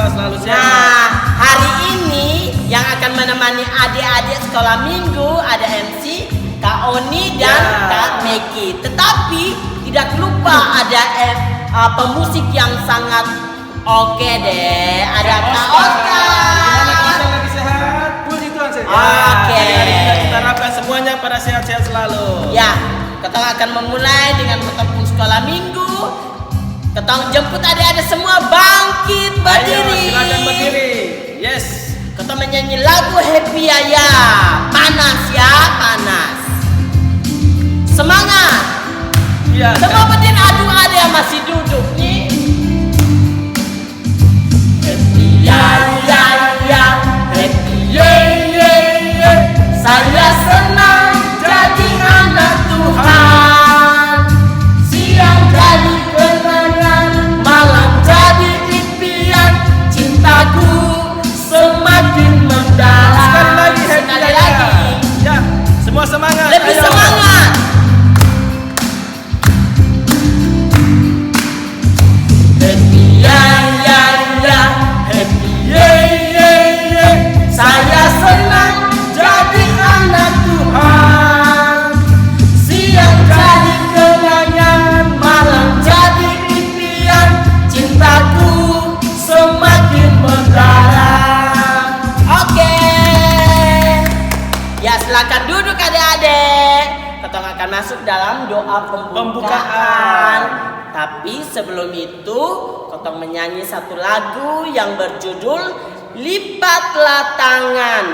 selalu sehat. Nah, hari ini yang akan menemani adik-adik sekolah minggu ada MC Kak Oni dan Kak Meki. Tetapi tidak lupa ada pemusik yang sangat oke deh. Ada Kak Oscar. Lagi sehat. Puji Tuhan sehat. Oke. Kita harapkan semuanya pada sehat-sehat selalu. Ya, kita akan memulai dengan ketemu sekolah minggu. Kita jemput adik-adik semua bangkit berdiri. Ayo, silakan berdiri. Yes. Kita menyanyi lagu Happy ya. Panas ya, panas. Semangat. Iya. Semua berdiri, aduh ada yang masih duduk nih. Happy ya, happy ye. Saya senang jadi anak Tuhan. Siang jadi kenangan, malam jadi impian. Cintaku semakin mendalam. Sekali lagi happy Sekali ya. lagi. Ya, semua semangat. Lebih Ayo. semangat. Happy ya, happy ye. Saya senang jadi anak Tuhan. Siang jadi kenangan, malam jadi impian. Cintaku semakin mendalam. Oke. Ya, silakan duduk adik-adik. Kita akan masuk dalam doa pembukaan. Tapi sebelum itu, Kotong menyanyi satu lagu yang berjudul Lipatlah Tangan.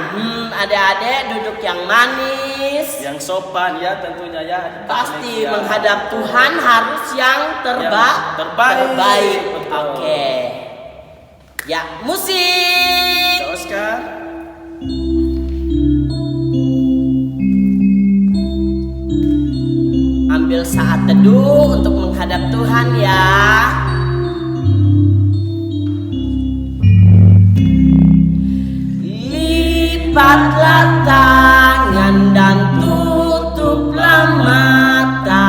Adik-adik duduk yang manis. Yang sopan ya tentunya ya. Pasti menghadap Tuhan harus yang terbaik. Betul. Oke. Ya, musik. Kak Oscar. Ambil saat teduh untuk menghadap Tuhan ya. Lipatlah tangan dan tutuplah mata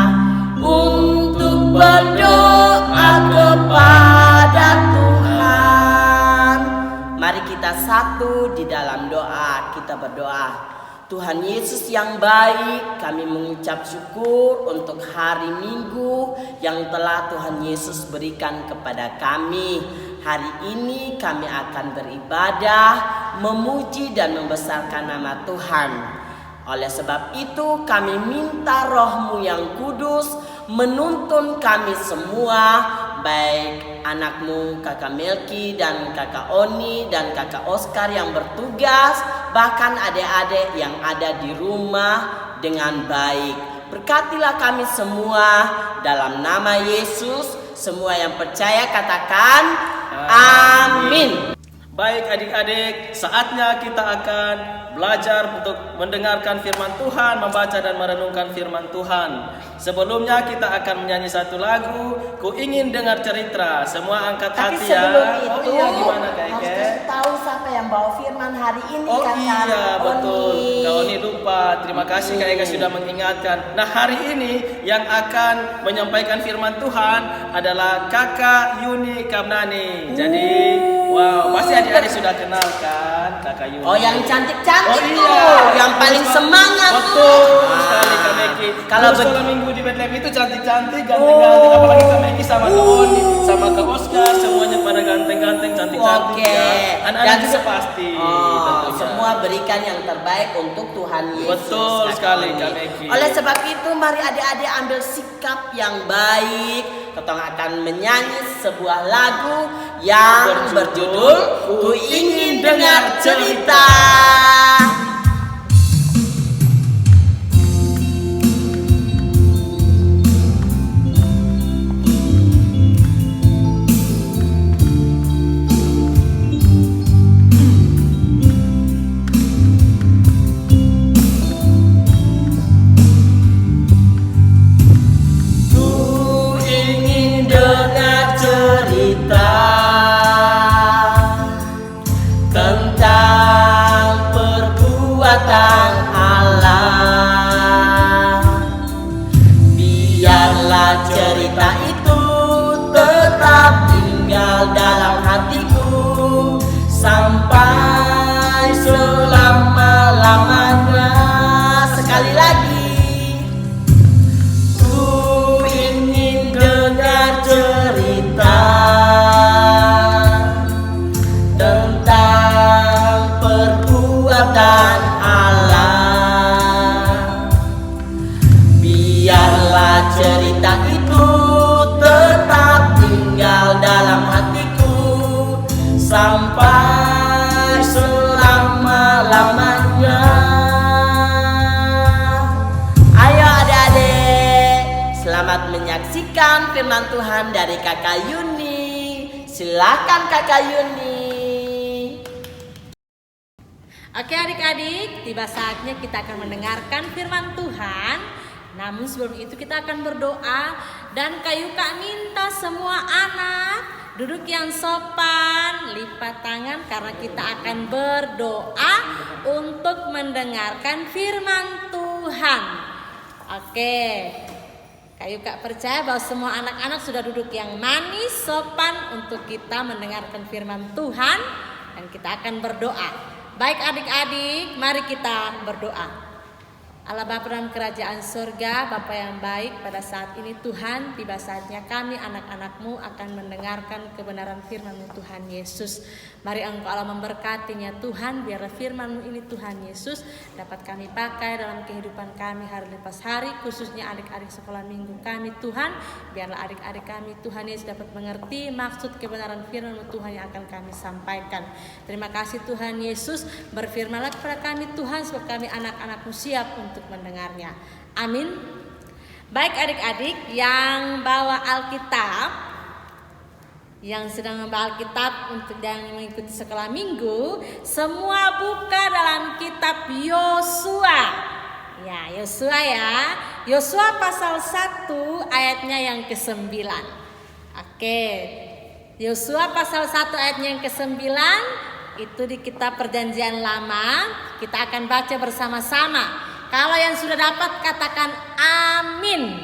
untuk berdoa kepada Tuhan. Mari kita satu di dalam doa. Kita berdoa. Tuhan Yesus yang baik, kami mengucap syukur untuk hari Minggu yang telah Tuhan Yesus berikan kepada kami. Hari ini kami akan beribadah, memuji dan membesarkan nama Tuhan. Oleh sebab itu kami minta Roh-Mu yang kudus menuntun kami semua, baik anakmu Kakak Melki dan Kakak Oni dan Kakak Oscar yang bertugas, bahkan adik-adik yang ada di rumah dengan baik. Berkatilah kami semua dalam nama Yesus. Semua yang percaya katakan amin. Baik adik-adik, saatnya kita akan belajar untuk mendengarkan firman Tuhan, membaca dan merenungkan firman Tuhan. Sebelumnya kita akan menyanyi satu lagu, Ku Ingin Dengar Cerita. Semua angkat Tapi hati ya. sebelum itu Gimana Kak harus Eke? kasih tahu siapa yang bawa firman hari ini. Oh Kakak iya betul, Oni. Kak Oni lupa. Terima kasih Kak Eka sudah mengingatkan. Nah hari ini yang akan menyampaikan firman Tuhan adalah Kakak Yuni Kamnani. Jadi wow, pasti adik-adik sudah kenal kan Kakak Yuni. Oh yang cantik-cantik Oh, iya. tuh, yang paling semangat betul tuh. sekali Kak Meki. Kalau Kalau sekolah minggu di Bethlehem itu cantik-cantik, ganteng-ganteng. Apalagi Kak Meki sama Kak Oni, sama Kak Oscar, semuanya pada ganteng-ganteng, cantik-cantik. Oke. Ya. Anak-anak juga pasti. tentunya. Semua berikan yang terbaik untuk Tuhan Yesus. Betul Kakak sekali, Oni. Kak Meki. Oleh sebab itu mari adik-adik ambil sikap yang baik. Kita akan menyanyi sebuah lagu yang berjudul Ku Ingin Dengar Cerita. Cerita itu tetap tinggal dalam hatiku. menyaksikan firman Tuhan dari Kakak Yuni. Silakan Kakak Yuni. Oke adik-adik, tiba saatnya kita akan mendengarkan firman Tuhan. Namun sebelum itu kita akan berdoa. Dan Kayu Kak minta semua anak duduk yang sopan, lipat tangan karena kita akan berdoa untuk mendengarkan firman Tuhan. Oke, Kayu Kak percaya bahwa semua anak-anak sudah duduk yang manis, sopan untuk kita mendengarkan firman Tuhan. Dan kita akan berdoa. Baik adik-adik, mari kita berdoa. Allah Bapa dalam kerajaan surga, Bapa yang baik, pada saat ini Tuhan, tiba saatnya kami anak-anak-Mu akan mendengarkan kebenaran firman-Mu Tuhan Yesus. Mari Engkau Allah memberkatinya Tuhan, biarlah firman-Mu ini Tuhan Yesus dapat kami pakai dalam kehidupan kami hari lepas hari, khususnya adik-adik sekolah minggu kami Tuhan. Biarlah adik-adik kami Tuhan Yesus dapat mengerti maksud kebenaran firman-Mu Tuhan yang akan kami sampaikan. Terima kasih Tuhan Yesus, berfirmanlah kepada kami Tuhan, sebab kami anak-anak-Mu siap untuk mendengarnya. Amin. Baik adik-adik yang bawa Alkitab, yang sedang membawa Alkitab untuk yang mengikuti sekolah minggu, semua buka dalam kitab Yosua. Ya, Yosua ya. Yosua pasal 1 ayatnya yang ke-9. Oke. Yosua pasal 1 ayatnya yang ke-9 itu di kitab Perjanjian Lama. Kita akan baca bersama-sama. Kalau yang sudah dapat katakan amin.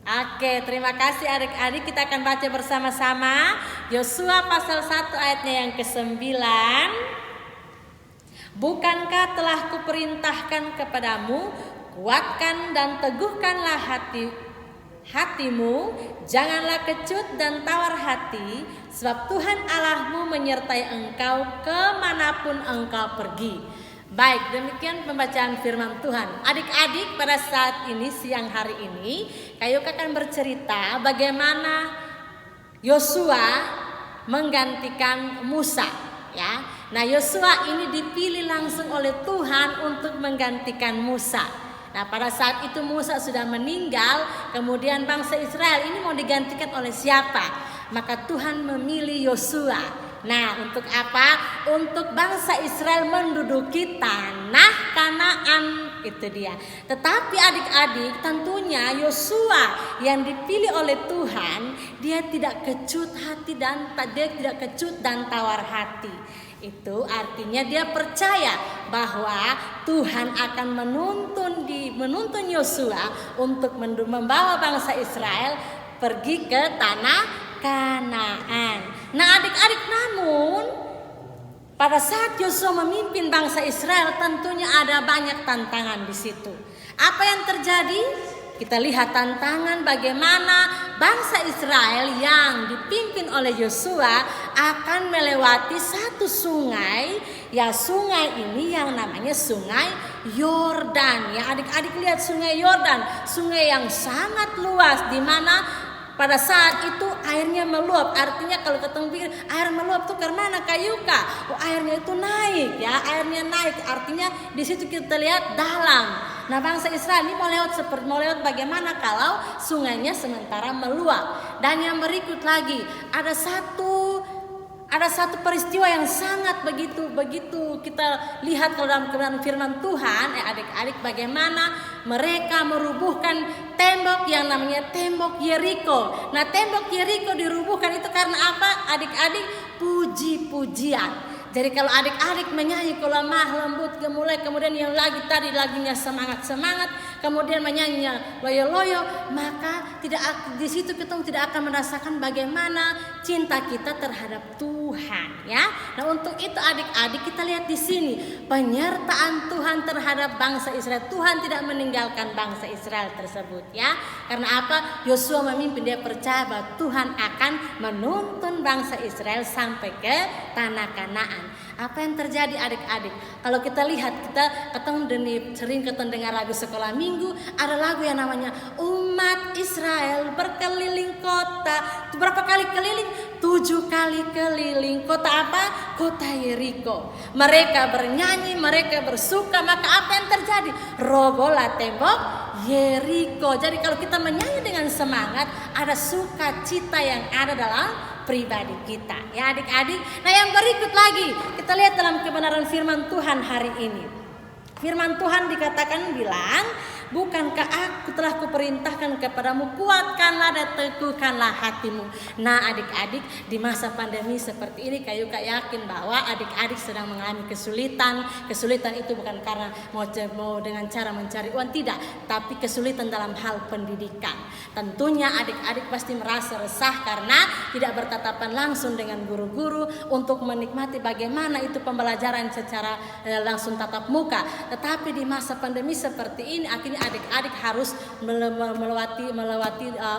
Oke, terima kasih adik-adik. Kita akan baca bersama-sama Yosua pasal 1 ayatnya yang ke-9. Bukankah telah kuperintahkan kepadamu, kuatkan dan teguhkanlah hatimu, janganlah kecut dan tawar hati, sebab Tuhan Allahmu menyertai engkau kemanapun engkau pergi. Baik, demikian pembacaan firman Tuhan. Adik-adik, pada saat ini, siang hari ini, Kayu akan bercerita bagaimana Yosua menggantikan Musa. Ya, nah Yosua ini dipilih langsung oleh Tuhan untuk menggantikan Musa. Nah, pada saat itu Musa sudah meninggal, kemudian bangsa Israel ini mau digantikan oleh siapa? Maka Tuhan memilih Yosua. Nah, untuk apa? Untuk bangsa Israel menduduki tanah Kanaan, itu dia. Tetapi adik-adik, tentunya Yosua yang dipilih oleh Tuhan, dia tidak kecut hati dan tidak kecut dan tawar hati. Itu artinya dia percaya bahwa Tuhan akan menuntun Yosua untuk membawa bangsa Israel pergi ke tanah Kanaan. Nah adik-adik, namun pada saat Yosua memimpin bangsa Israel tentunya ada banyak tantangan di situ. Apa yang terjadi? Kita lihat tantangan bagaimana bangsa Israel yang dipimpin oleh Yosua akan melewati satu sungai. Ya, sungai ini yang namanya Sungai Yordan. Ya, adik-adik lihat Sungai Yordan, sungai yang sangat luas di mana pada saat itu airnya meluap. Artinya kalau ketemu pikir air meluap tuh karena Kayu Kak. Oh, airnya itu naik ya, airnya naik. Artinya di situ kita lihat dalam. Nah, bangsa Israel ini mau lewat bagaimana kalau sungainya sementara meluap. Dan yang berikut lagi ada satu peristiwa yang sangat begitu kita lihat kalau dalam kebenaran firman Tuhan, adik-adik, bagaimana mereka merubuhkan tembok yang namanya tembok Yeriko. Nah, tembok Yeriko dirubuhkan itu karena apa? Adik-adik, puji-pujian. Jadi kalau adik-adik menyanyi kalau lemah lembut gemulai, kemudian yang lagi tadi laginya semangat, kemudian menyanyinya loyo-loyo, maka di situ kita tidak akan merasakan bagaimana cinta kita terhadap Tuhan, ya. Nah, untuk itu adik-adik kita lihat di sini penyertaan Tuhan terhadap bangsa Israel. Tuhan tidak meninggalkan bangsa Israel tersebut, ya. Karena apa? Yosua memimpin, dia percaya bahwa Tuhan akan menuntun bangsa Israel sampai ke tanah Kanaan. Apa yang terjadi adik-adik? Kalau kita lihat, kita sering dengar lagu sekolah minggu, ada lagu yang namanya umat Israel berkeliling kota. Berapa kali keliling? 7 kali keliling kota apa? Kota Yeriko. Mereka bernyanyi, mereka bersuka, maka apa yang terjadi? Robohlah tembok Yeriko. Jadi kalau kita menyanyi dengan semangat, ada sukacita yang ada dalam pribadi kita, ya adik-adik. Nah, yang berikut lagi kita lihat dalam kebenaran firman Tuhan hari ini. Firman Tuhan dikatakan bilang, bukankah aku telah kuperintahkan kepadamu, kuatkanlah dan teguhkanlah hatimu. Nah adik-adik, di masa pandemi seperti ini Kak yakin bahwa adik-adik sedang mengalami kesulitan. Kesulitan itu bukan karena mau dengan cara mencari uang, tidak, tapi kesulitan dalam hal pendidikan. Tentunya adik-adik pasti merasa resah karena tidak bertatapan langsung dengan guru-guru untuk menikmati bagaimana itu pembelajaran secara langsung tatap muka. Tetapi di masa pandemi seperti ini akhirnya adik-adik harus melewati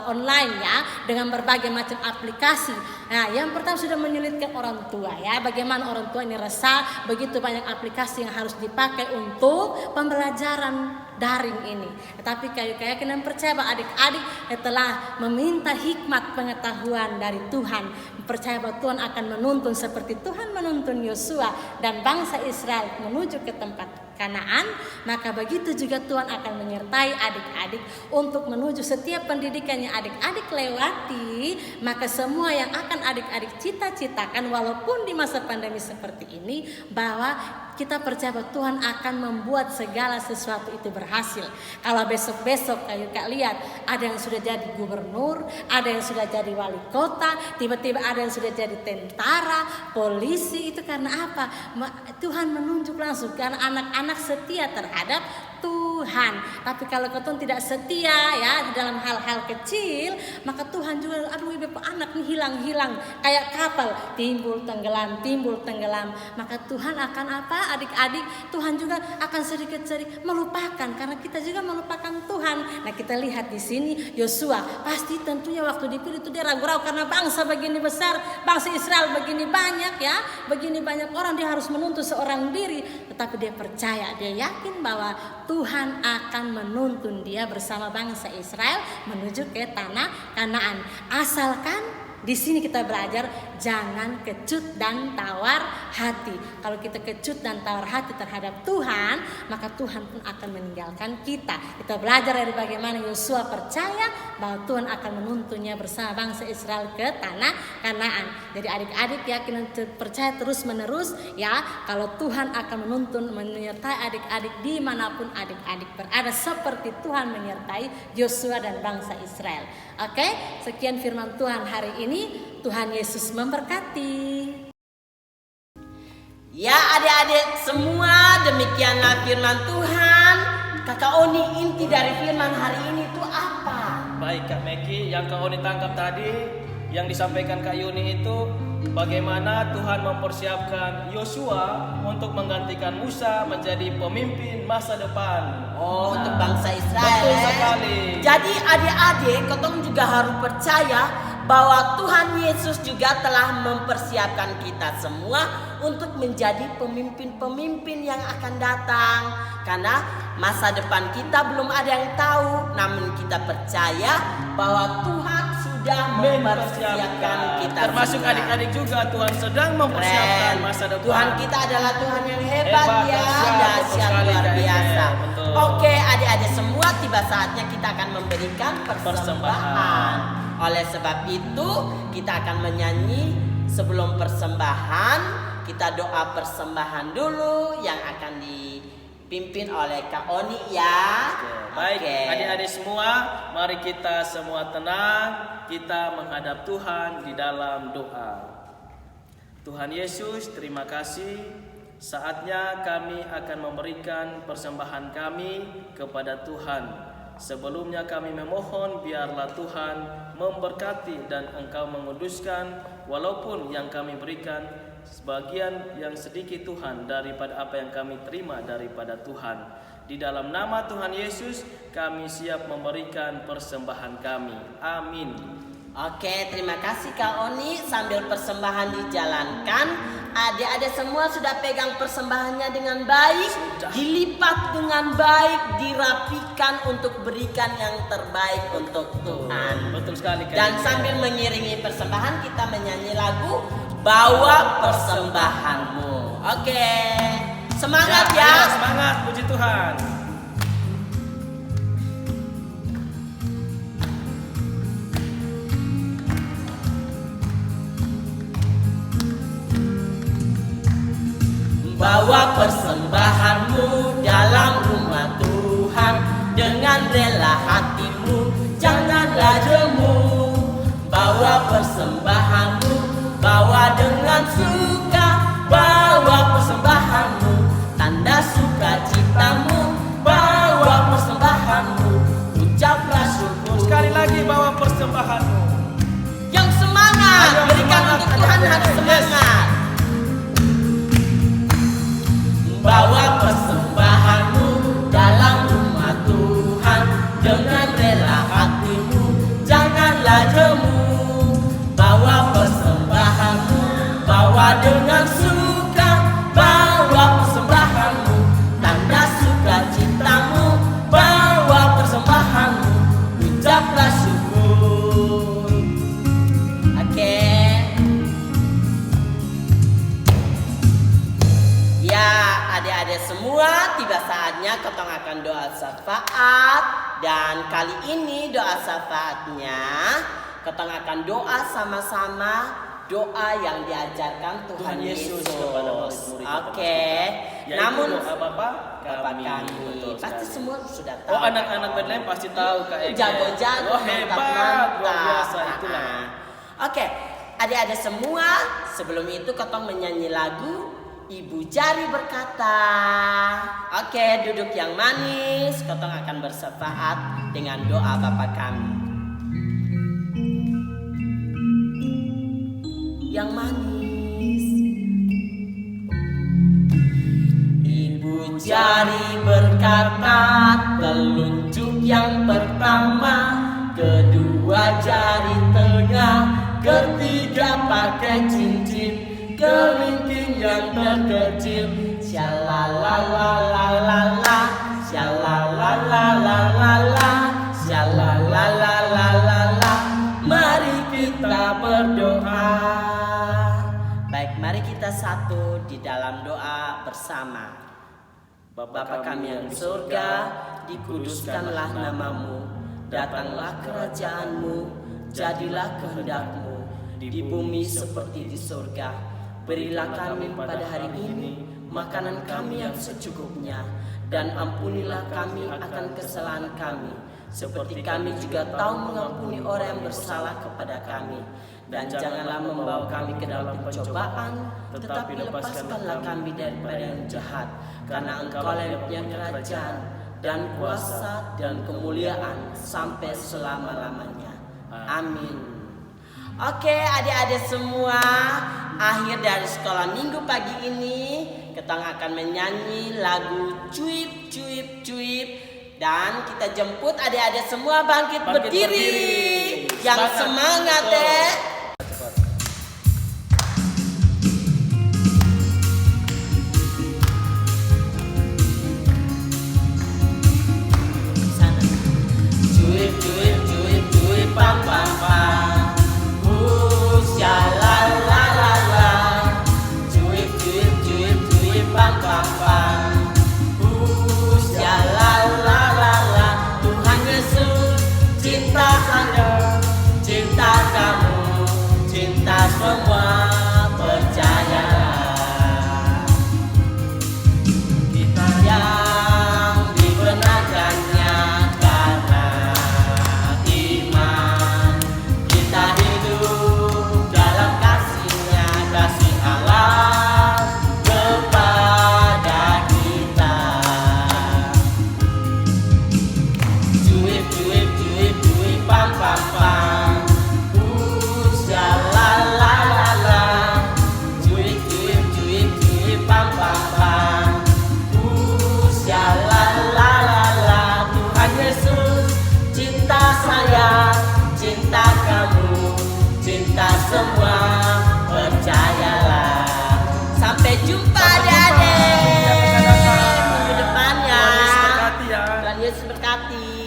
online ya, dengan berbagai macam aplikasi. Nah, yang pertama sudah menyulitkan orang tua ya. Bagaimana orang tua ini resah, begitu banyak aplikasi yang harus dipakai untuk pembelajaran daring ini. Tetapi kayak dan percaya bahwa adik-adik telah meminta hikmat pengetahuan dari Tuhan, percaya bahwa Tuhan akan menuntun seperti Tuhan menuntun Yosua dan bangsa Israel menuju ke tempat Kanaan, maka begitu juga Tuhan akan menyertai adik-adik untuk menuju setiap pendidikan yang adik-adik lewati. Maka semua yang akan adik-adik cita-citakan walaupun di masa pandemi seperti ini, bahwa kita percaya bahwa Tuhan akan membuat segala sesuatu itu berhasil. Kalau besok-besok Kak lihat, ada yang sudah jadi gubernur, ada yang sudah jadi wali kota, tiba-tiba ada yang sudah jadi tentara, polisi, itu karena apa? Tuhan menunjuk langsung karena anak-anak setia terhadap Tuhan. Tapi kalau kau tidak setia ya dalam hal-hal kecil, maka Tuhan juga ibu anak nih hilang kayak kapal, timbul tenggelam. Maka Tuhan akan apa? Adik-adik, Tuhan juga akan sedikit-sedikit melupakan karena kita juga melupakan Tuhan. Nah, kita lihat di sini Yosua pasti tentunya waktu dipilih itu dia ragu-ragu karena bangsa begini besar, bangsa Israel begini banyak ya, begini banyak orang, dia harus menuntut seorang diri. Tetapi dia percaya, dia yakin bahwa Tuhan akan menuntun dia bersama bangsa Israel menuju ke tanah Kanaan. Asalkan di sini kita belajar jangan kecut dan tawar hati. Kalau kita kecut dan tawar hati terhadap Tuhan, maka Tuhan pun akan meninggalkan kita. Kita belajar dari bagaimana Yosua percaya bahwa Tuhan akan menuntunnya bersama bangsa Israel ke tanah Kanaan. Jadi adik-adik ya, kita percaya terus menerus ya, kalau Tuhan akan menuntun menyertai adik-adik dimanapun adik-adik berada, seperti Tuhan menyertai Yosua dan bangsa Israel. Oke, sekian firman Tuhan hari ini. Tuhan Yesus memberkati. Ya adik-adik semua, demikianlah firman Tuhan. Kakak Oni, inti dari firman hari ini itu apa? Baik Kak Meki, yang Kak Oni tangkap tadi, yang disampaikan Kak Yuni itu bagaimana Tuhan mempersiapkan Yosua untuk menggantikan Musa menjadi pemimpin masa depan. Oh, untuk bangsa Israel. Betul sekali. Jadi adik-adik, kotong juga harus percaya bahwa Tuhan Yesus juga telah mempersiapkan kita semua untuk menjadi pemimpin-pemimpin yang akan datang. Karena masa depan kita belum ada yang tahu, namun kita percaya bahwa Tuhan sudah mempersiapkan kita. Termasuk semua. adik-adik juga, Tuhan sedang mempersiapkan masa depan. Tuhan kita adalah Tuhan yang hebat ya, dahsyat luar biasa. Betul. Oke, adik-adik semua, tiba saatnya kita akan memberikan persembahan. Oleh sebab itu, kita akan menyanyi sebelum persembahan. Kita doa persembahan dulu yang akan dipimpin oleh Kak Oni ya. Baik, adik-adik semua, mari kita semua tenang, kita menghadap Tuhan di dalam doa. Tuhan Yesus, terima kasih. Saatnya kami akan memberikan persembahan kami kepada Tuhan. Sebelumnya kami memohon biarlah Tuhan memberkati dan Engkau menguduskan, walaupun yang kami berikan sebagian yang sedikit Tuhan daripada apa yang kami terima daripada Tuhan. Di dalam nama Tuhan Yesus kami siap memberikan persembahan kami. Amin. Oke, terima kasih Kak Oni. Sambil persembahan dijalankan, adik-adik semua sudah pegang persembahannya dengan baik, dilipat dengan baik, dirapikan untuk berikan yang terbaik untuk Tuhan. Betul sekali Kak Dan Ika. sambil mengiringi persembahan, kita menyanyi lagu Bawa Persembahanmu. Oke, semangat ya. Ayo, semangat, puji Tuhan. Bawa persembahanmu dalam rumah Tuhan dengan rela hatimu, janganlah jemu. Bawa persembahanmu, bawa dengan suka. Bawa persembahanmu, tanda sukacitamu. Bawa persembahanmu, ucaplah syukur. Sekali lagi bawa persembahanmu. Yang semangat, Ayo, berikan semangat, untuk Tuhan adik-adik. harus semangat. Bawa persembahanmu dalam rumah Tuhan dengan rela hatimu, janganlah jemu. Bawa persembahanmu, bawa dengan suka. Bawa persembahanmu, tanda sukacitamu. Bawa persembahanmu, ucaplah syukur. Oke. Ya, adik-adik semua, tiba saatnya Ketong akan doa syafaat. Dan kali ini doa syafaatnya Ketong akan doa sama-sama, doa yang diajarkan Tuhan Yesus kepada murid-murid. Oke. Yaitu Namun doa Bapa Bapak kami. kami Betul pasti sekali. semua sudah tahu. Oh, anak-anak Betlehem pasti tahu Kak Eka. Jago-jago, Oh, hebat, luar biasa itulah. Oke, adik-adik semua, sebelum itu Ketong menyanyi lagu Ibu Jari berkata. Oke, duduk yang manis. Ketong akan bersyafaat dengan doa Bapa kami. Yang manis. Ibu Jari berkata, telunjuk yang pertama, kedua jari tengah, ketiga pakai cincin, kelingking yang terkecil. Shalalalalala, shalalalalala, shalalalalala. Mari kita berdoa. Baik, mari kita satu di dalam doa bersama. Bapa kami yang di surga, dikuduskanlah namamu, datanglah kerajaanmu, jadilah kehendakmu di bumi seperti di surga. Berilah kami pada hari ini makanan kami yang secukupnya, dan ampunilah kami akan kesalahan kami, seperti kami juga tahu mengampuni orang yang bersalah kepada kami. Dan janganlah membawa kami ke dalam pencobaan, tetapi lepaskanlah kami daripada yang jahat. Karena Engkau yang punya kerajaan dan kuasa dan kemuliaan sampai selama-lamanya. Amin. Oke, adik-adik semua, akhir dari sekolah minggu pagi ini Ketong akan menyanyi lagu Cuip Cuip Cuip. Dan kita jemput adik-adik semua bangkit berdiri. Yang semangat deh. Sana. Cuip cuip cuip cuip pam pam pam. Syalalala. Cuip cuip cuip cuip pam pam pam. Syalalala. Tuhan Yesus cinta Anda, cinta kamu. Yesus berkati.